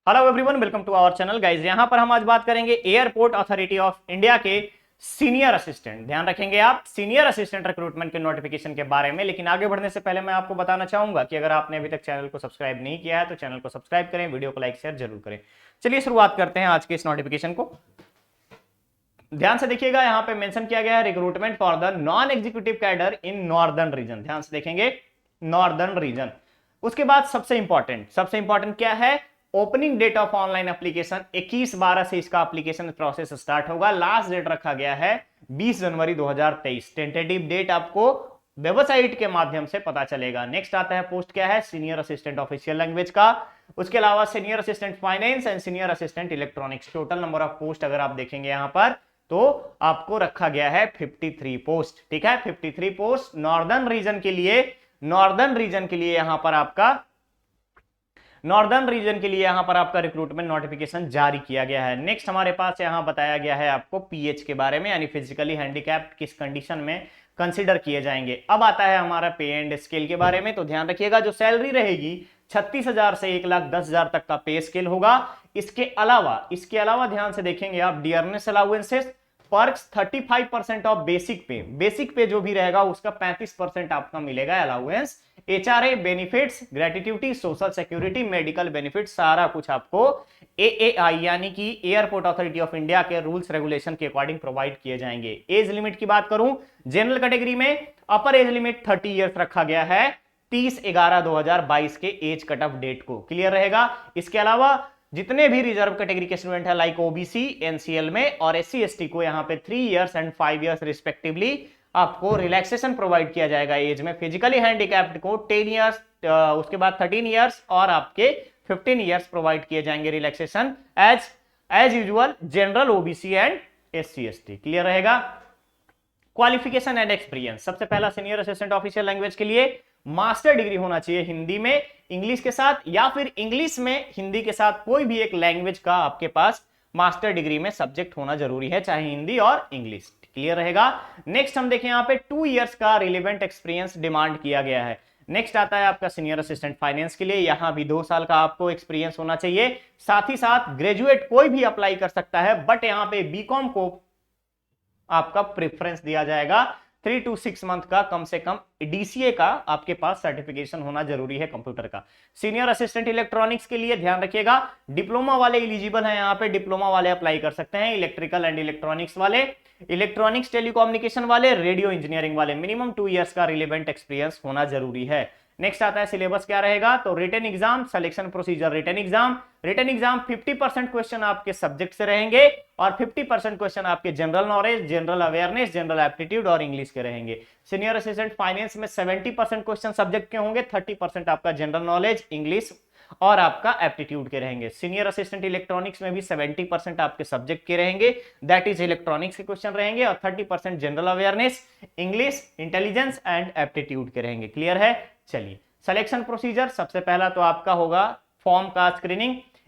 Hello everyone, welcome to our channel guys. यहां पर हम आज बात करेंगे एयरपोर्ट अथॉरिटी ऑफ इंडिया के सीनियर असिस्टेंट। ध्यान रखेंगे आप सीनियर असिस्टेंट रिक्रूटमेंट के नोटिफिकेशन के बारे में। लेकिन आगे बढ़ने से पहले मैं आपको बताना चाहूंगा कि अगर आपने अभी तक चैनल को सब्सक्राइब नहीं किया है तो चैनल को सब्सक्राइब करें, वीडियो को लाइक शेयर जरूर करें। चलिए शुरुआत करते हैं आज के इस नोटिफिकेशन को। ध्यान से देखिएगा, यहां पे मेंशन किया गया है recruitment for the non executive cadre in northern region. ध्यान से देखेंगे, नॉर्दर्न रीजन। उसके बाद सबसे इंपॉर्टेंट क्या है, opening date of online application 21/12 से इसका एप्लीकेशन प्रोसेस स्टार्ट होगा। लास्ट डेट रखा गया है 20 जनवरी 2023। टेंटेटिव डेट आपको वेबसाइट के माध्यम से पता चलेगा। नेक्स्ट आता है पोस्ट क्या है, सीनियर असिस्टेंट ऑफिशियल लैंग्वेज का। उसके अलावा senior assistant finance and senior assistant electronics. Total number of post अगर आप देखेंगे यहां पर तो आपको रखा गया है 53 पोस्ट। ठीक है, 53 पोस्ट नॉर्दर्न रीजन के लिए। नॉर्दर्न रीजन के लिए यहां पर आपका रिक्रूटमेंट नोटिफिकेशन जारी किया गया है। नेक्स्ट हमारे पास यहां बताया गया है आपको पीएच के बारे में, यानी फिजिकली हैंडीकैप्ड किस कंडीशन में कंसीडर किए जाएंगे। अब आता है हमारा पे एंड स्केल के बारे में। तो ध्यान रखिएगा, जो सैलरी रहेगी 36,000 से 1,10,000 तक का पे स्केल होगा। इसके अलावा ध्यान से देखेंगे आप, dearness allowances, perks 35% of basic पे जो भी रहेगा उसका 35% आपका मिलेगा allowance. HRA benefits, gratuity, social security, medical benefit, सारा कुछ आपको एएआई यानी कि एयरपोर्ट अथॉरिटी ऑफ इंडिया के रूल्स रेगुलेशन के अकॉर्डिंग प्रोवाइड किए जाएंगे। एज लिमिट की बात करूं, जनरल कैटेगरी में अपर एज लिमिट 30 ईयर्स रखा गया है 30/11/2022 के एज कट ऑफ डेट को। क्लियर रहेगा। इसके अलावा जितने भी रिजर्व कैटेगरी के स्टूडेंट है लाइक ओबीसी, एनसीएल में और एससी एसटी को यहाँ पे 3 इयर्स एंड 5 इयर्स रिस्पेक्टिवली आपको रिलैक्सेशन प्रोवाइड किया जाएगा एज में। फिजिकली हैंडीकैप्ड को 10 इयर्स, उसके बाद 13 इयर्स और आपके 15 इयर्स प्रोवाइड किए जाएंगे relaxation as usual general, OBC and SC ST. Clear रहेगा। क्वालिफिकेशन एंड एक्सपीरियंस, सबसे पहला सीनियर असिस्टेंट ऑफिशियल लैंग्वेज के लिए मास्टर डिग्री होना चाहिए हिंदी में इंग्लिश के साथ, या फिर इंग्लिश में हिंदी के साथ कोई भी एक लैंग्वेज का आपके पास मास्टर डिग्री में सब्जेक्ट होना जरूरी है, चाहे हिंदी और इंग्लिश। क्लियर रहेगा। नेक्स्ट हम देखें, यहाँ पे 2 इयर्स का रिलेवेंट एक्सपीरियंस डिमांड किया गया है। नेक्स्ट आता है आपका सीनियर असिस्टेंट फाइनेंस के लिए, यहां भी 2 साल का आपको एक्सपीरियंस होना चाहिए। साथ ही साथ ग्रेजुएट कोई भी अप्लाई कर सकता है, बट यहां पे बीकॉम को आपका प्रेफरेंस दिया जाएगा। 3 to 6 मंथ का कम से कम डीसीए का आपके पास सर्टिफिकेशन होना जरूरी है कंप्यूटर का। सीनियर असिस्टेंट इलेक्ट्रॉनिक्स के लिए ध्यान रखिएगा, डिप्लोमा वाले एलिजिबल हैं, यहाँ पे डिप्लोमा वाले अप्लाई कर सकते हैं, इलेक्ट्रिकल एंड इलेक्ट्रॉनिक्स वाले, इलेक्ट्रॉनिक्स टेलीकम्युनिकेशन वाले, रेडियो इंजीनियरिंग वाले। मिनिमम 2 इयर्स का रिलेवेंट एक्सपीरियंस होना जरूरी है। नेक्स्ट आता है सिलेबस क्या रहेगा, तो written exam, selection procedure, written exam 50% question आपके सब्जेक्ट से रहेंगे और 50% क्वेश्चन आपके general knowledge, general awareness, general aptitude और इंग्लिश के रहेंगे। सीनियर असिस्टेंट फाइनेंस में 70% क्वेश्चन सब्जेक्ट के होंगे, 30% आपका जनरल नॉलेज, इंग्लिश और आपका एप्टीट्यूड के रहेंगे। सीनियर असिस्टेंट इलेक्ट्रॉनिक्स में भी 70% आपके सब्जेक्ट के रहेंगे, दैट इज इलेक्ट्रॉनिक्स के क्वेश्चन रहेंगे, और 30% general awareness, English, intelligence and aptitude के रहेंगे। क्लियर है। चलिए सिलेक्शन प्रोसीजर, सबसे पहला तो आपका होगा फॉर्म का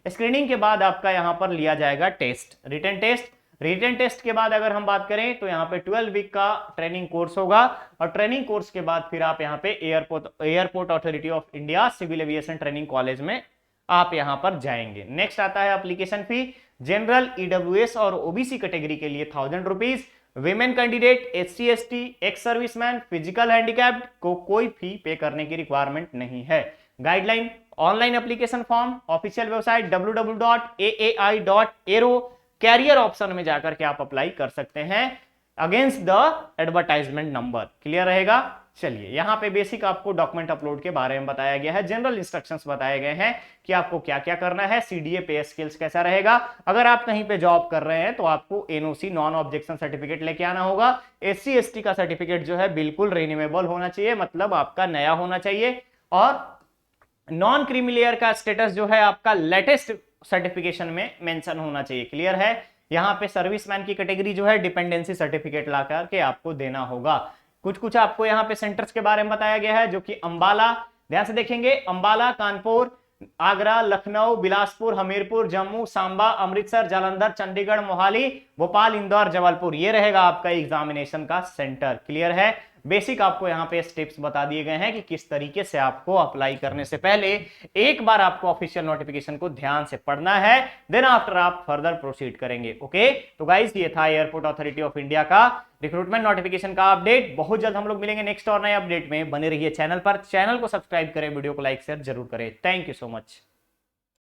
स्क्रीनिंग के बाद आपका यहां पर लिया जाएगा टेस्ट, रिटन टेस्ट के बाद अगर हम बात करें तो यहाँ पे 12 वीक का ट्रेनिंग कोर्स होगा, और ट्रेनिंग कोर्स के बाद फिर आप यहाँ पे airport authority of India civil aviation training college में आप यहाँ पर जाएंगे। नेक्स्ट आता है एप्लीकेशन फी, जनरल, ईडब्ल्यूएस और ओबीसी कैटेगरी के लिए 1000 rupees, women candidate, SC ST, ex serviceman, physical handicapped को कोई फी पे करने की रिक्वायरमेंट नहीं है। Guideline, online application form, official website www.aai.aero, career option में जाकर के आप अप्लाई कर सकते हैं against the advertisement number. Clear रहेगा। चलिए यहां पे बेसिक आपको डॉक्यूमेंट अपलोड के बारे में बताया गया है, जनरल इंस्ट्रक्शंस बताए गए हैं कि आपको क्या क्या करना है, सीडीए पे स्किल्स कैसा रहेगा। अगर आप कहीं पे जॉब कर रहे हैं तो आपको एनओसी, नॉन ऑब्जेक्शन सर्टिफिकेट लेके आना होगा। एससी एसटी का सर्टिफिकेट जो है बिल्कुल रिन्यूएबल होना चाहिए, मतलब आपका नया होना चाहिए, और नॉन क्रीमी लेयर का स्टेटस जो है आपका लेटेस्ट सर्टिफिकेशन में मेंशन होना चाहिए। क्लियर है। यहां पे सर्विसमैन की कैटेगरी जो है डिपेंडेंसी सर्टिफिकेट ला करके आपको देना होगा। कुछ आपको यहाँ पे सेंटर्स के बारे में बताया गया है, जो कि अंबाला, ध्यान से देखेंगे, अंबाला, कानपुर, आगरा, लखनऊ, बिलासपुर, हमीरपुर, जम्मू, सांबा, अमृतसर, जालंधर, चंडीगढ़, मोहाली, भोपाल, इंदौर, जबलपुर, ये रहेगा आपका एग्जामिनेशन का सेंटर। क्लियर है। बेसिक आपको यहाँ पे स्टेप्स बता दिए गए हैं कि किस तरीके से आपको अप्लाई करने से पहले एक बार आपको ऑफिशियल नोटिफिकेशन को ध्यान से पढ़ना है, देन आफ्टर आप फर्दर प्रोसीड करेंगे। ओके, तो गाइस ये था एयरपोर्ट अथॉरिटी ऑफ इंडिया का रिक्रूटमेंट नोटिफिकेशन का अपडेट। बहुत जल्द हम लोग मिलेंगे नेक्स्ट और नए अपडेट में। बने रहिए चैनल पर, चैनल को सब्सक्राइब करें, वीडियो को लाइक शेयर जरूर करें। Thank you so much.